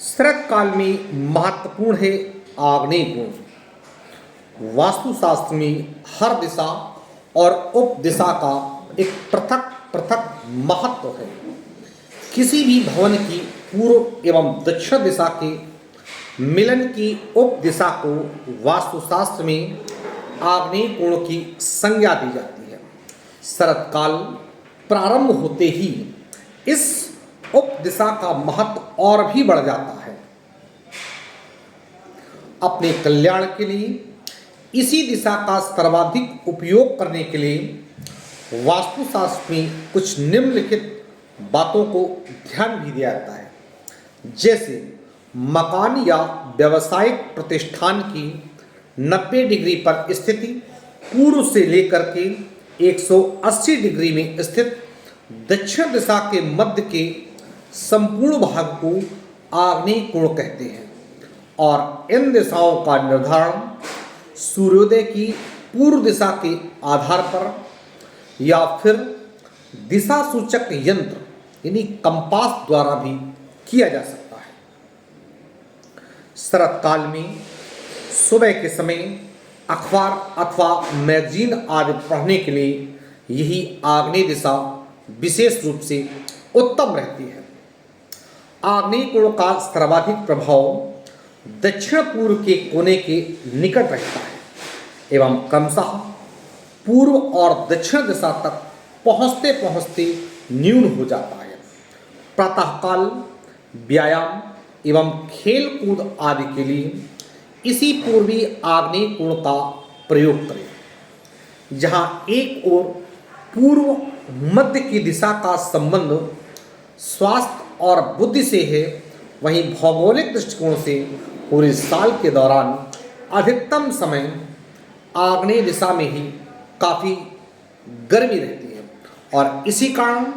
शरत काल में महत्वपूर्ण है आग्नेय कोण। वास्तुशास्त्र में हर दिशा और उप दिशा का एक पृथक पृथक महत्व है। किसी भी भवन की पूर्व एवं दक्षिण दिशा के मिलन की उप दिशा को वास्तुशास्त्र में आग्नेय कोण की संज्ञा दी जाती है। शरत काल प्रारंभ होते ही इस उप दिशा का महत्व और भी बढ़ जाता है। अपने कल्याण के लिए इसी दिशा का सर्वाधिक उपयोग करने के लिए वास्तुशास्त्र में कुछ निम्नलिखित बातों को ध्यान भी दिया जाता है। जैसे मकान या व्यावसायिक प्रतिष्ठान की 90 डिग्री पर स्थिति पूर्व से लेकर के 180 डिग्री में स्थित दक्षिण दिशा के मध्य के संपूर्ण भाग को आग्नेय कोण कहते हैं और इन दिशाओं का निर्धारण सूर्योदय की पूर्व दिशा के आधार पर या फिर दिशा सूचक यंत्र यानी कंपास द्वारा भी किया जा सकता है। शरत काल में सुबह के समय अखबार अथवा मैगजीन आदि पढ़ने के लिए यही आग्नेय दिशा विशेष रूप से उत्तम रहती है। आग्नेय कोण का सर्वाधिक प्रभाव दक्षिण पूर्व के कोने के निकट रहता है एवं क्रमशः पूर्व और दक्षिण दिशा तक पहुँचते पहुँचते न्यून हो जाता है। प्रातःकाल व्यायाम एवं खेल कूद आदि के लिए इसी पूर्वी आग्नेय कोण का प्रयोग करें। जहाँ एक ओर पूर्व मध्य की दिशा का संबंध स्वास्थ्य और बुद्धि से है, वहीं भौगोलिक दृष्टिकोण से पूरे साल के दौरान अधिकतम समय आग्नेय दिशा में ही काफ़ी गर्मी रहती है और इसी कारण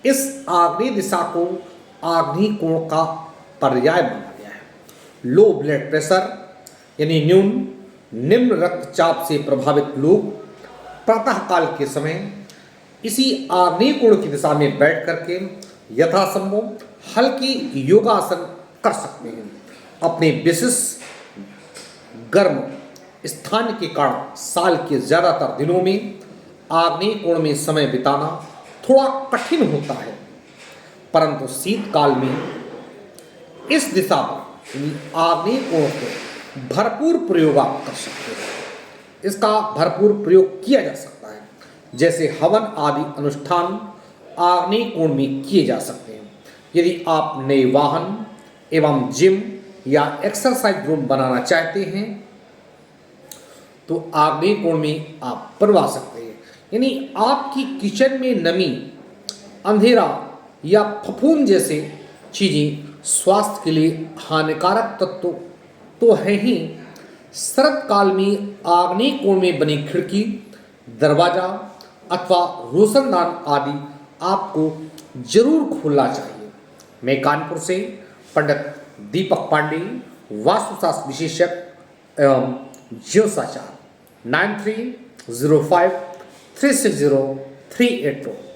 इस आग्नेय दिशा को आग्नेय कोण का पर्याय माना गया है। लो ब्लड प्रेशर यानी निम्न रक्तचाप से प्रभावित लोग प्रातःकाल के समय इसी आग्नेय कोण की दिशा में बैठ करके यथासंभव हल्की योगासन कर सकते हैं। अपने विशेष गर्म स्थान के कारण साल के ज़्यादातर दिनों में आग्नेय कोण में समय बिताना थोड़ा कठिन होता है, परंतु शीतकाल में इस दिशा पर आग्नेय कोण को भरपूर प्रयोग आप कर सकते हैं। इसका भरपूर प्रयोग किया जा सकता है, जैसे हवन आदि अनुष्ठान आग्नेय कोण में किए जा सकते हैं। यदि आप नए वाहन एवं जिम या एक्सरसाइज रूम बनाना चाहते हैं तो आग्नेय कोण में आप बनवा सकते हैं। यानी आपकी किचन में नमी, अंधेरा या फफूंद जैसे चीज़ें स्वास्थ्य के लिए हानिकारक तत्व तो है ही, शरत काल में आग्नेय कोण में बनी खिड़की, दरवाज़ा अथवा रोशनदान आदि आपको जरूर खोलना चाहिए। मैं कानपुर से पंडित दीपक पांडे, वास्तुशास्त्र विशेषज्ञ एवं ज्योतिषाचार्य। 9305 360 384।